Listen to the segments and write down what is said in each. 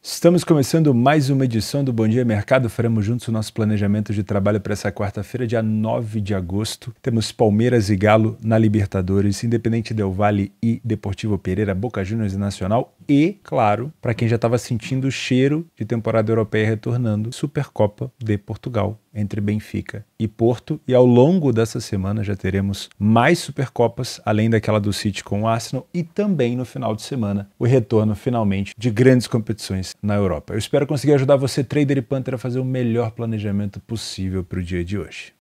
Estamos começando mais uma edição do Bom Dia Mercado. Faremos juntos o nosso planejamento de trabalho para essa quarta-feira, dia 9 de agosto. Temos Palmeiras e Galo na Libertadores, Independente Del Valle e Deportivo Pereira, Boca Juniors e Nacional. E, claro, para quem já estava sentindo o cheiro de temporada europeia retornando, Supercopa de Portugal entre Benfica e Porto. E ao longo dessa semana já teremos mais Supercopas, além daquela do City com o Arsenal, e também no final de semana o retorno finalmente de grandes competições na Europa. Eu espero conseguir ajudar você, trader e punter, a fazer o melhor planejamento possível para o dia de hoje.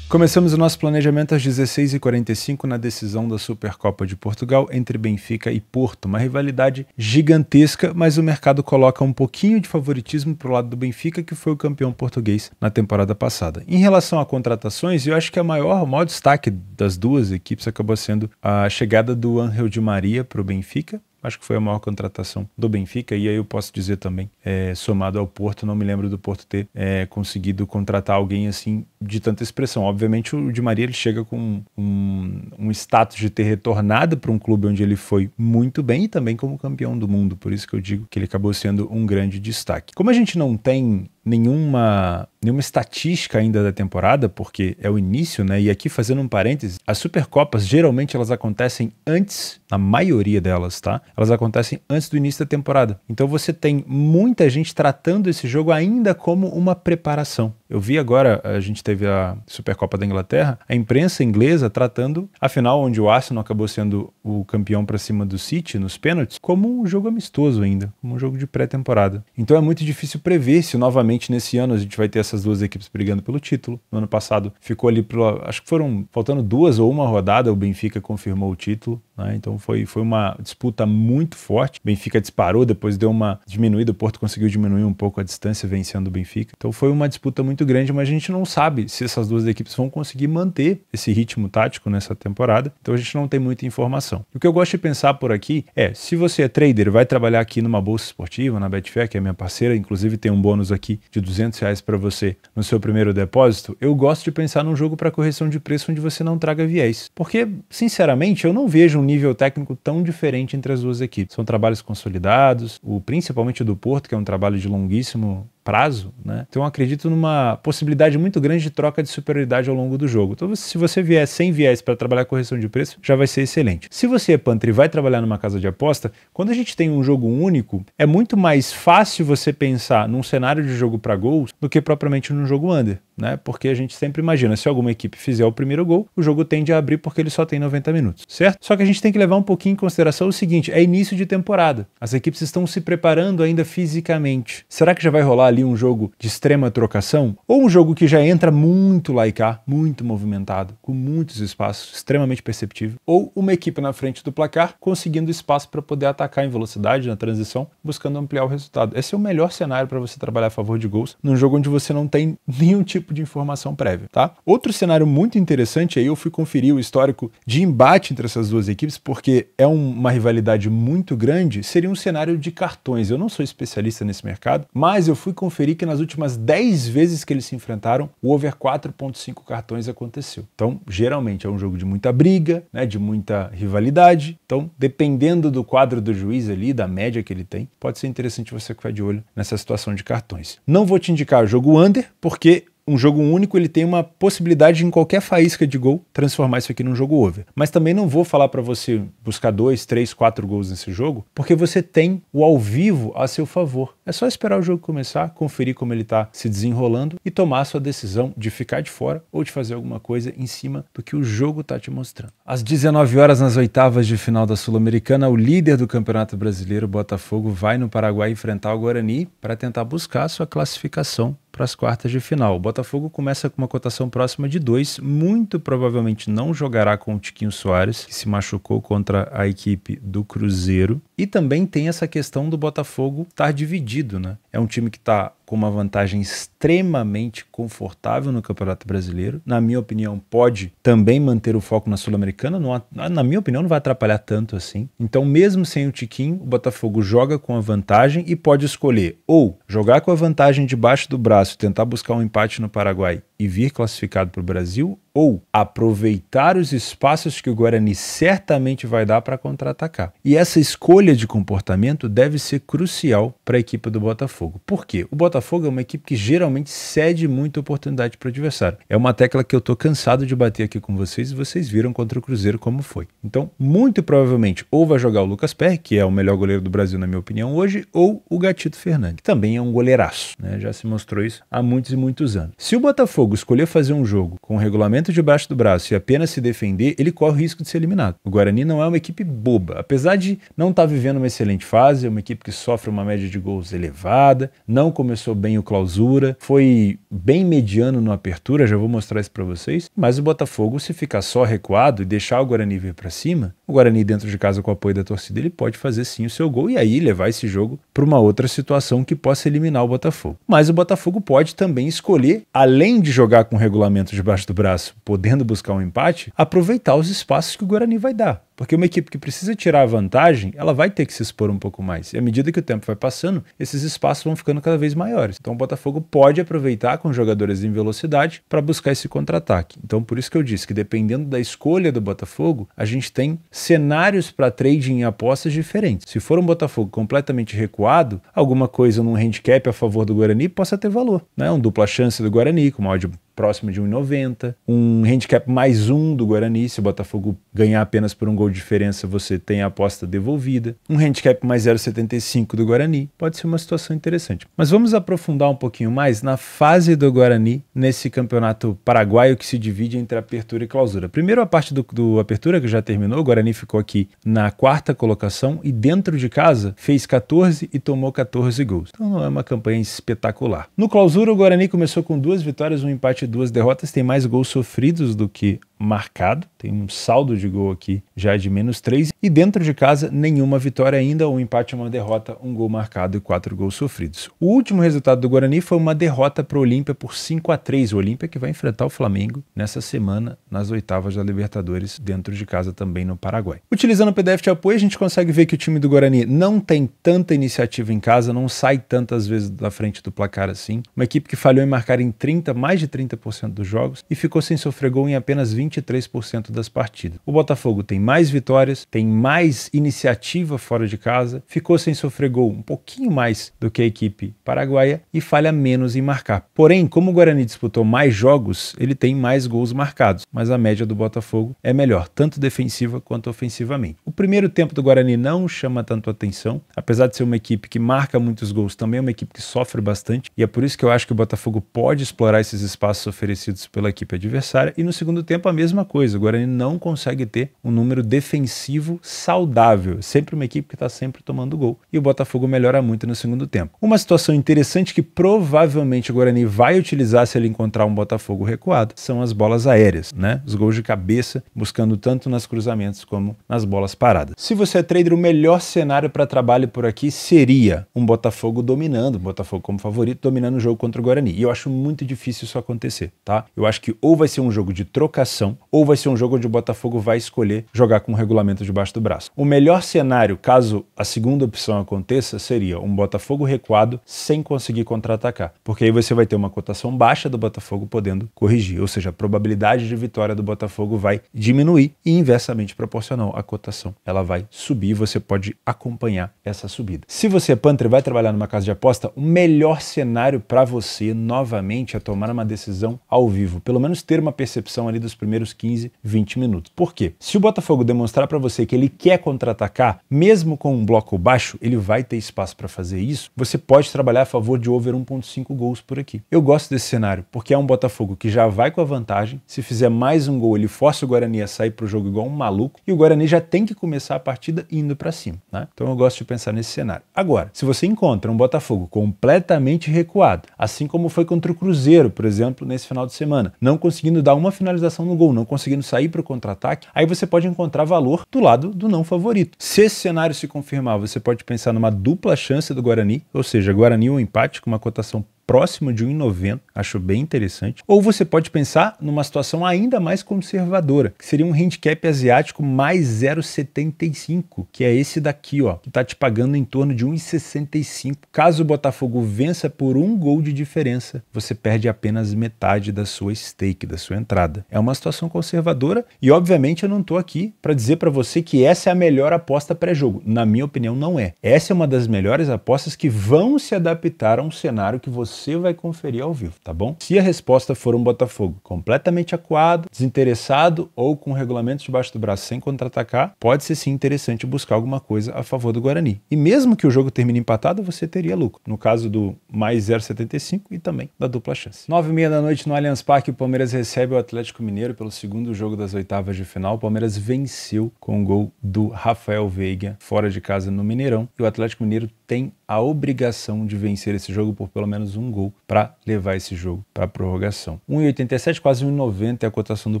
Começamos o nosso planejamento às 16h45 na decisão da Supercopa de Portugal entre Benfica e Porto. Uma rivalidade gigantesca, mas o mercado coloca um pouquinho de favoritismo para o lado do Benfica, que foi o campeão português na temporada passada. Em relação a contratações, eu acho que o maior destaque das duas equipes acabou sendo a chegada do Ángel Di Maria para o Benfica. Acho que foi a maior contratação do Benfica, e aí eu posso dizer também, somado ao Porto, não me lembro do Porto ter conseguido contratar alguém assim de tanta expressão. Obviamente o Di Maria ele chega com um status de ter retornado para um clube onde ele foi muito bem e também como campeão do mundo, por isso que eu digo que ele acabou sendo um grande destaque. Como a gente não tem nenhuma estatística ainda da temporada, porque é o início, né? E aqui fazendo um parênteses, as Supercopas geralmente elas acontecem antes, na maioria delas, tá? Elas acontecem antes do início da temporada. Então você tem muita gente tratando esse jogo ainda como uma preparação. Eu vi agora, a gente teve a Supercopa da Inglaterra, a imprensa inglesa tratando a final onde o Arsenal acabou sendo o campeão para cima do City nos pênaltis, como um jogo amistoso ainda, como um jogo de pré-temporada. Então é muito difícil prever se novamente nesse ano a gente vai ter essas duas equipes brigando pelo título. No ano passado ficou ali, acho que foram faltando 2 ou 1 rodada, o Benfica confirmou o título, né? Então foi uma disputa muito forte. O Benfica disparou, depois deu uma diminuída, o Porto conseguiu diminuir um pouco a distância vencendo o Benfica. Então foi uma disputa muito grande, mas a gente não sabe se essas duas equipes vão conseguir manter esse ritmo tático nessa temporada, então a gente não tem muita informação. O que eu gosto de pensar por aqui é, se você é trader, vai trabalhar aqui numa bolsa esportiva, na Betfair, que é minha parceira, inclusive tem um bônus aqui de R$200 para você no seu primeiro depósito, eu gosto de pensar num jogo para correção de preço onde você não traga viés, porque, sinceramente, eu não vejo um nível técnico tão diferente entre as duas equipes. São trabalhos consolidados, principalmente o do Porto, que é um trabalho de longuíssimo prazo, né? Então eu acredito numa possibilidade muito grande de troca de superioridade ao longo do jogo. Então se você vier sem viés para trabalhar correção de preço, já vai ser excelente. Se você é punter e vai trabalhar numa casa de aposta, quando a gente tem um jogo único, é muito mais fácil você pensar num cenário de jogo para gols do que propriamente num jogo under, né? Porque a gente sempre imagina, se alguma equipe fizer o primeiro gol, o jogo tende a abrir porque ele só tem 90 minutos, certo? Só que a gente tem que levar um pouquinho em consideração o seguinte, é início de temporada. As equipes estão se preparando ainda fisicamente. Será que já vai rolar ali um jogo de extrema trocação? Ou um jogo que já entra muito laicar, muito movimentado, com muitos espaços, extremamente perceptível? Ou uma equipe na frente do placar, conseguindo espaço para poder atacar em velocidade na transição, buscando ampliar o resultado? Esse é o melhor cenário para você trabalhar a favor de gols, num jogo onde você não tem nenhum tipo de informação prévia, tá? Outro cenário muito interessante, aí eu fui conferir o histórico de embate entre essas duas equipes, porque é uma rivalidade muito grande, seria um cenário de cartões. Eu não sou especialista nesse mercado, mas eu fui conferir que nas últimas 10 vezes que eles se enfrentaram, o over 4.5 cartões aconteceu. Então, geralmente é um jogo de muita briga, né, de muita rivalidade. Então, dependendo do quadro do juiz ali, da média que ele tem, pode ser interessante você ficar de olho nessa situação de cartões. Não vou te indicar o jogo under, porque um jogo único ele tem uma possibilidade de, em qualquer faísca de gol, transformar isso aqui num jogo over. Mas também não vou falar para você buscar 2, 3, 4 gols nesse jogo, porque você tem o ao vivo a seu favor. É só esperar o jogo começar, conferir como ele está se desenrolando e tomar a sua decisão de ficar de fora ou de fazer alguma coisa em cima do que o jogo está te mostrando. Às 19 horas, nas oitavas de final da Sul-Americana, o líder do Campeonato Brasileiro, Botafogo, vai no Paraguai enfrentar o Guarani para tentar buscar a sua classificação para as quartas de final. O Botafogo começa com uma cotação próxima de 2, muito provavelmente não jogará com o Tiquinho Soares, que se machucou contra a equipe do Cruzeiro. E também tem essa questão do Botafogo estar dividido, né? É um time que está com uma vantagem extremamente confortável no Campeonato Brasileiro. Na minha opinião, pode também manter o foco na Sul-Americana. Na minha opinião, não vai atrapalhar tanto assim. Então, mesmo sem o Tiquinho, o Botafogo joga com a vantagem e pode escolher ou jogar com a vantagem debaixo do braço, tentar buscar um empate no Paraguai e vir classificado para o Brasil, ou aproveitar os espaços que o Guarani certamente vai dar para contra-atacar. E essa escolha de comportamento deve ser crucial para a equipe do Botafogo. Por quê? O Botafogo é uma equipe que geralmente cede muita oportunidade para o adversário. É uma tecla que eu estou cansado de bater aqui com vocês e vocês viram contra o Cruzeiro como foi. Então, muito provavelmente, ou vai jogar o Lucas Perry, que é o melhor goleiro do Brasil, na minha opinião, hoje, ou o Gatito Fernandes, que também é um goleiraço, né? Já se mostrou isso há muitos e muitos anos. Se o Botafogo escolher fazer um jogo com o regulamento debaixo do braço e apenas se defender, ele corre o risco de ser eliminado. O Guarani não é uma equipe boba. Apesar de não estar vivendo uma excelente fase, é uma equipe que sofre uma média de gols elevada, não começou bem o Clausura, foi bem mediano no Apertura, já vou mostrar isso para vocês, mas o Botafogo, se ficar só recuado e deixar o Guarani vir para cima, o Guarani dentro de casa com o apoio da torcida, ele pode fazer sim o seu gol e aí levar esse jogo para uma outra situação que possa eliminar o Botafogo. Mas o Botafogo pode também escolher, além de jogar com o regulamento debaixo do braço, podendo buscar um empate, aproveitar os espaços que o Guarani vai dar. Porque uma equipe que precisa tirar a vantagem, ela vai ter que se expor um pouco mais. E à medida que o tempo vai passando, esses espaços vão ficando cada vez maiores. Então o Botafogo pode aproveitar com jogadores em velocidade para buscar esse contra-ataque. Então por isso que eu disse que dependendo da escolha do Botafogo, a gente tem cenários para trading em apostas diferentes. Se for um Botafogo completamente recuado, alguma coisa num handicap a favor do Guarani possa ter valor, né? Um dupla chance do Guarani, com uma odd próximo de 1,90, um handicap mais 1 do Guarani, se o Botafogo ganhar apenas por um gol de diferença, você tem a aposta devolvida, um handicap mais 0,75 do Guarani, pode ser uma situação interessante. Mas vamos aprofundar um pouquinho mais na fase do Guarani nesse campeonato paraguaio que se divide entre Apertura e Clausura. Primeiro a parte do Apertura, que já terminou, o Guarani ficou aqui na 4ª colocação e dentro de casa fez 14 e tomou 14 gols. Então não é uma campanha espetacular. No Clausura, o Guarani começou com 2 vitórias, um empate e 2 derrotas, tem mais gols sofridos do que marcado, tem um saldo de gol aqui já de -3 e dentro de casa nenhuma vitória ainda, um empate, uma derrota, um gol marcado e 4 gols sofridos. O último resultado do Guarani foi uma derrota para o Olímpia por 5-3, o Olímpia que vai enfrentar o Flamengo nessa semana nas oitavas da Libertadores dentro de casa também no Paraguai. Utilizando o PDF de apoio a gente consegue ver que o time do Guarani não tem tanta iniciativa em casa, não sai tantas vezes da frente do placar assim, uma equipe que falhou em marcar em mais de 30% dos jogos e ficou sem sofrer gol em apenas 23% das partidas. O Botafogo tem mais vitórias, tem mais iniciativa fora de casa, ficou sem sofrer gol um pouquinho mais do que a equipe paraguaia e falha menos em marcar. Porém, como o Guarani disputou mais jogos, ele tem mais gols marcados, mas a média do Botafogo é melhor, tanto defensiva quanto ofensivamente. O primeiro tempo do Guarani não chama tanto atenção, apesar de ser uma equipe que marca muitos gols, também é uma equipe que sofre bastante, e é por isso que eu acho que o Botafogo pode explorar esses espaços oferecidos pela equipe adversária, e no segundo tempo a mesma coisa, o Guarani não consegue ter um número defensivo saudável, sempre uma equipe que está sempre tomando gol, e o Botafogo melhora muito no segundo tempo. Uma situação interessante que provavelmente o Guarani vai utilizar se ele encontrar um Botafogo recuado, são as bolas aéreas, né? Os gols de cabeça, buscando tanto nas cruzamentos como nas bolas paradas. Se você é trader, o melhor cenário para trabalho por aqui seria um Botafogo dominando, o Botafogo como favorito, dominando o jogo contra o Guarani, e eu acho muito difícil isso acontecer, tá? Eu acho que ou vai ser um jogo de trocação, ou vai ser um jogo onde o Botafogo vai escolher jogar com o regulamento debaixo do braço. O melhor cenário, caso a segunda opção aconteça, seria um Botafogo recuado sem conseguir contra-atacar, porque aí você vai ter uma cotação baixa do Botafogo podendo corrigir, ou seja, a probabilidade de vitória do Botafogo vai diminuir e inversamente proporcional à cotação. Ela vai subir e você pode acompanhar essa subida. Se você é punter e vai trabalhar numa casa de aposta, o melhor cenário para você, novamente, é tomar uma decisão ao vivo, pelo menos ter uma percepção ali dos primeiros 15, 20 minutos. Por quê? Se o Botafogo demonstrar para você que ele quer contra-atacar, mesmo com um bloco baixo, ele vai ter espaço para fazer isso, você pode trabalhar a favor de over 1,5 gols por aqui. Eu gosto desse cenário, porque é um Botafogo que já vai com a vantagem, se fizer mais um gol, ele força o Guarani a sair para o jogo igual um maluco, e o Guarani já tem que começar a partida indo para cima, né? Então eu gosto de pensar nesse cenário. Agora, se você encontra um Botafogo completamente recuado, assim como foi contra o Cruzeiro, por exemplo, nesse final de semana, não conseguindo dar uma finalização no gol, não conseguindo sair para o contra-ataque, aí você pode encontrar valor do lado do não favorito. Se esse cenário se confirmar, você pode pensar numa dupla chance do Guarani, ou seja, Guarani ou empate com uma cotação próximo de 1,90, acho bem interessante. Ou você pode pensar numa situação ainda mais conservadora, que seria um handicap asiático mais 0,75, que é esse daqui, ó, que tá te pagando em torno de 1,65. Caso o Botafogo vença por 1 gol de diferença, você perde apenas metade da sua stake, da sua entrada. É uma situação conservadora e, obviamente, eu não tô aqui para dizer para você que essa é a melhor aposta pré-jogo. Na minha opinião, não é. Essa é uma das melhores apostas que vão se adaptar a um cenário que você vai conferir ao vivo, tá bom? Se a resposta for um Botafogo completamente acuado, desinteressado ou com o regulamento debaixo do braço sem contra-atacar, pode ser sim interessante buscar alguma coisa a favor do Guarani. E mesmo que o jogo termine empatado, você teria lucro. No caso do mais 0,75 e também da dupla chance. 9h30 da noite no Allianz Parque, o Palmeiras recebe o Atlético Mineiro pelo segundo jogo das oitavas de final. O Palmeiras venceu com o gol do Rafael Veiga fora de casa no Mineirão. E o Atlético Mineiro tem a obrigação de vencer esse jogo por pelo menos um gol para levar esse jogo para a prorrogação. 1,87, quase 1,90 é a cotação do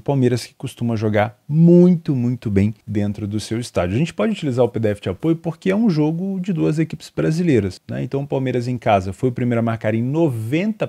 Palmeiras, que costuma jogar muito, muito bem dentro do seu estádio. A gente pode utilizar o PDF de apoio porque é um jogo de duas equipes brasileiras, né? Então o Palmeiras em casa foi o primeiro a marcar em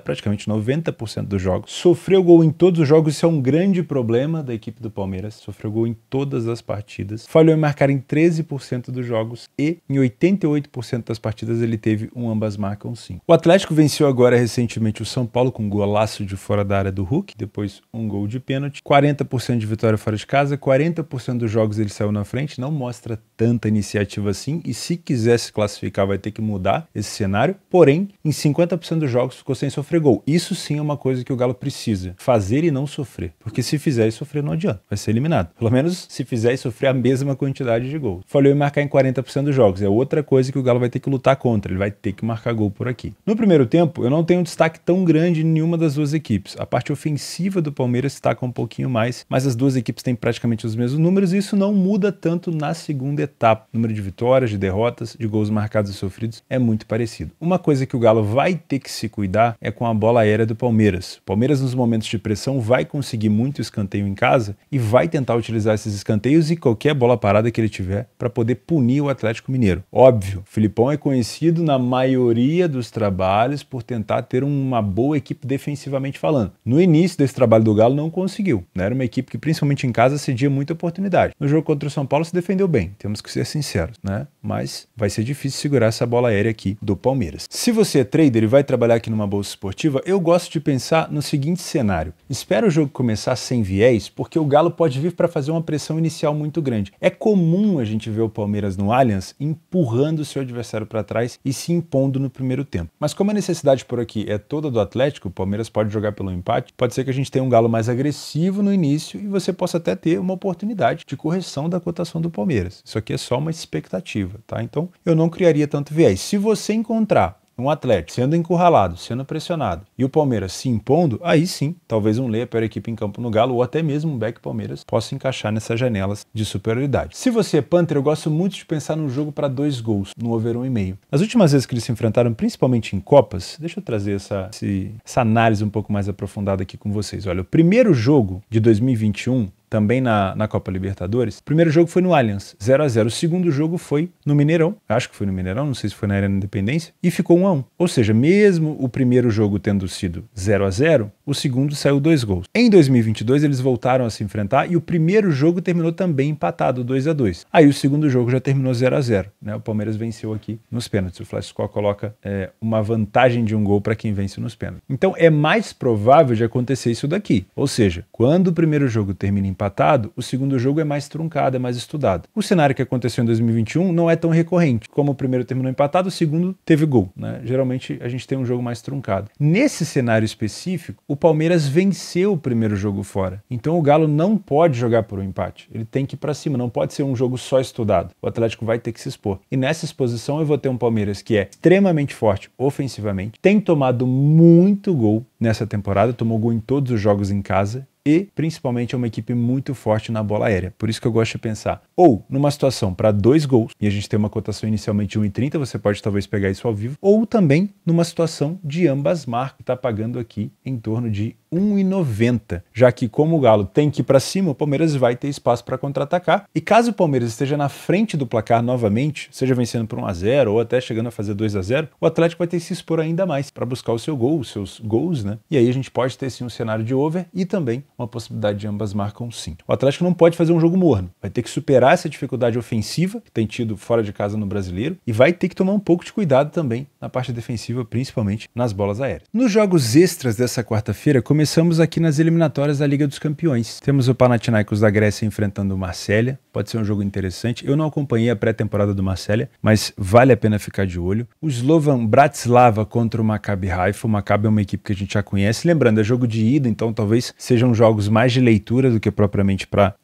praticamente 90% dos jogos. Sofreu gol em todos os jogos, isso é um grande problema da equipe do Palmeiras. Sofreu gol em todas as partidas. Falhou em marcar em 13% dos jogos e em 88% das partidas ele teve um ambas marcam sim. O Atlético venceu agora recentemente o São Paulo com um golaço de fora da área do Hulk, depois um gol de pênalti, 40% de vitória fora de casa, 40% dos jogos ele saiu na frente, não mostra tanta iniciativa assim e se quiser se classificar vai ter que mudar esse cenário, porém em 50% dos jogos ficou sem sofrer gol. Isso sim é uma coisa que o Galo precisa, fazer e não sofrer, porque se fizer e sofrer não adianta, vai ser eliminado. Pelo menos se fizer e sofrer a mesma quantidade de gols. Falhou em marcar em 40% dos jogos, é outra coisa que o Galo vai ter que lutar contra, ele vai ter que marcar gol por aqui. No primeiro tempo, eu não tenho um destaque tão grande em nenhuma das duas equipes. A parte ofensiva do Palmeiras destaca um pouquinho mais, mas as duas equipes têm praticamente os mesmos números e isso não muda tanto na segunda etapa. O número de vitórias, de derrotas, de gols marcados e sofridos é muito parecido. Uma coisa que o Galo vai ter que se cuidar é com a bola aérea do Palmeiras. O Palmeiras, nos momentos de pressão, vai conseguir muito escanteio em casa e vai tentar utilizar esses escanteios e qualquer bola parada que ele tiver para poder punir o Atlético Mineiro. Óbvio, o Filipão é conhecido na maioria dos trabalhos por tentar ter uma boa equipe defensivamente falando. No início desse trabalho do Galo não conseguiu, né? Era uma equipe que principalmente em casa cedia muita oportunidade. No jogo contra o São Paulo se defendeu bem, temos que ser sinceros, né? Mas vai ser difícil segurar essa bola aérea aqui do Palmeiras. Se você é trader e vai trabalhar aqui numa bolsa esportiva, eu gosto de pensar no seguinte cenário. Espera o jogo começar sem viés, porque o Galo pode vir para fazer uma pressão inicial muito grande. É comum a gente ver o Palmeiras no Allianz empurrando o seu adversário para trás e se impondo no primeiro tempo. Mas como a necessidade por aqui é toda do Atlético, o Palmeiras pode jogar pelo empate, pode ser que a gente tenha um Galo mais agressivo no início e você possa até ter uma oportunidade de correção da cotação do Palmeiras. Isso aqui é só uma expectativa, tá? Então eu não criaria tanto viés. Se você encontrar um Atlético sendo encurralado, sendo pressionado e o Palmeiras se impondo, aí sim, talvez um Lei, a pior equipe em campo no Galo ou até mesmo um Beck Palmeiras possa encaixar nessas janelas de superioridade. Se você é Panther, eu gosto muito de pensar num jogo para 2 gols, no over 1,5. Nas últimas vezes que eles se enfrentaram, principalmente em Copas, deixa eu trazer essa análise um pouco mais aprofundada aqui com vocês. Olha, o primeiro jogo de 2021, também na Copa Libertadores. O primeiro jogo foi no Allianz, 0-0. O segundo jogo foi no Mineirão, acho que foi no Mineirão, não sei se foi na Arena Independência, e ficou 1-1. Ou seja, mesmo o primeiro jogo tendo sido 0-0, o segundo saiu 2 gols. Em 2022 eles voltaram a se enfrentar e o primeiro jogo terminou também empatado, 2-2. Aí o segundo jogo já terminou 0-0, né? O Palmeiras venceu aqui nos pênaltis. O FlashScore coloca uma vantagem de 1 gol para quem vence nos pênaltis. Então é mais provável de acontecer isso daqui. Ou seja, quando o primeiro jogo termina empatado, o segundo jogo é mais truncado, é mais estudado. O cenário que aconteceu em 2021 não é tão recorrente. Como o primeiro terminou empatado, o segundo teve gol, né? Geralmente a gente tem um jogo mais truncado. Nesse cenário específico, o Palmeiras venceu o primeiro jogo fora. Então o Galo não pode jogar por um empate. Ele tem que ir para cima, não pode ser um jogo só estudado. O Atlético vai ter que se expor. E nessa exposição eu vou ter um Palmeiras que é extremamente forte ofensivamente, tem tomado muito gol nessa temporada, tomou gol em todos os jogos em casa, e principalmente é uma equipe muito forte na bola aérea. Por isso que eu gosto de pensar ou numa situação para 2 gols, e a gente tem uma cotação inicialmente de 1,30, você pode talvez pegar isso ao vivo, ou também numa situação de ambas marcas, que está pagando aqui em torno de 1,90, já que como o Galo tem que ir para cima, o Palmeiras vai ter espaço para contra-atacar, e caso o Palmeiras esteja na frente do placar novamente, seja vencendo por 1-0 ou até chegando a fazer 2-0, o Atlético vai ter que se expor ainda mais para buscar o seu gol, os seus gols, né? E aí a gente pode ter sim um cenário de over e também uma possibilidade de ambas marcam sim. O Atlético não pode fazer um jogo morno, vai ter que superar essa dificuldade ofensiva que tem tido fora de casa no Brasileiro e vai ter que tomar um pouco de cuidado também na parte defensiva, principalmente nas bolas aéreas. Nos jogos extras dessa quarta-feira, começamos aqui nas eliminatórias da Liga dos Campeões. Temos o Panathinaikos da Grécia enfrentando o Marselha, pode ser um jogo interessante. Eu não acompanhei a pré-temporada do Marselha, mas vale a pena ficar de olho. O Slovan Bratislava contra o Maccabi Haifa. O Maccabi é uma equipe que a gente já conhece. Lembrando, é jogo de ida, então talvez sejam jogos mais de leitura do que propriamente para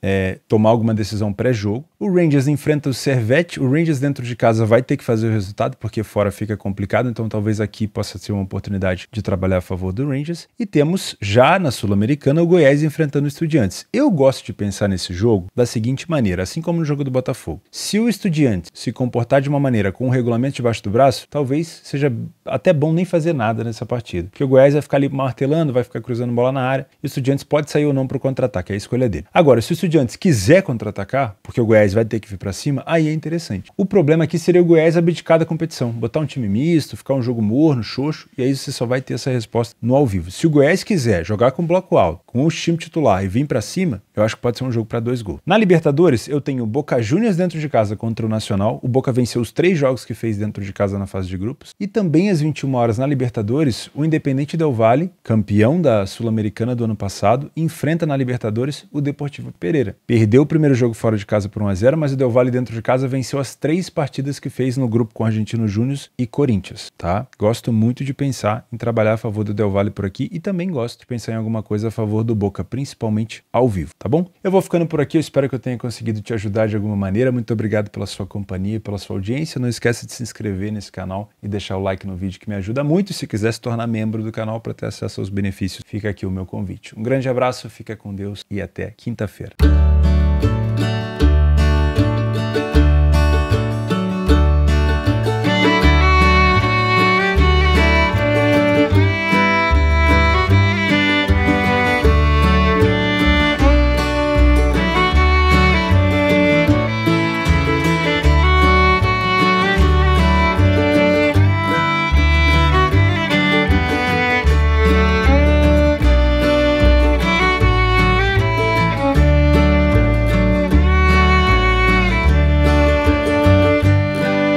tomar alguma decisão pré-jogo. O Rangers enfrenta o Servette. O Rangers dentro de casa vai ter que fazer o resultado, porque fora fica complicado, então talvez aqui possa ser uma oportunidade de trabalhar a favor do Rangers. E temos já na Sul-Americana o Goiás enfrentando o Estudiantes. Eu gosto de pensar nesse jogo da seguinte maneira, assim como no jogo do Botafogo. Se o Estudiantes se comportar de uma maneira com o regulamento debaixo do braço, talvez seja até bom nem fazer nada nessa partida. Porque o Goiás vai ficar ali martelando, vai ficar cruzando bola na área, e o Estudiantes pode sair ou não para o contra-ataque, é a escolha dele. Agora, se o Estudiantes quiser contra-atacar, porque o Goiás vai ter que vir para cima, aí é interessante. O problema aqui seria o Goiás abdicar da competição, botar um time misto, ficar um jogo morno, xoxo, e aí você só vai ter essa resposta no ao vivo. Se o Goiás quiser jogar com bloco alto, com o time titular e vir para cima, eu acho que pode ser um jogo para 2 gols. Na Libertadores, eu tenho o Boca Juniors dentro de casa contra o Nacional. O Boca venceu os 3 jogos que fez dentro de casa na fase de grupos. E também às 21 horas na Libertadores, o Independente Del Valle, campeão da Sul-Americana do ano passado, enfrenta na Libertadores o Deportivo Pereira. Perdeu o primeiro jogo fora de casa por 1-0, mas o Del Valle dentro de casa venceu as 3 partidas que fez no grupo com Argentino Júnior e Corinthians, tá? Gosto muito de pensar em trabalhar a favor do Del Valle por aqui e também gosto de pensar em alguma coisa a favor do Boca, principalmente ao vivo, tá bom? Eu vou ficando por aqui, eu espero que eu tenha conseguido te ajudar de alguma maneira. Muito obrigado pela sua companhia, pela sua audiência. Não esqueça de se inscrever nesse canal e deixar o like no vídeo que me ajuda muito. E se quiser se tornar membro do canal para ter acesso aos benefícios, fica aqui o meu convite. Um grande abraço, fica com Deus e até quinta-feira.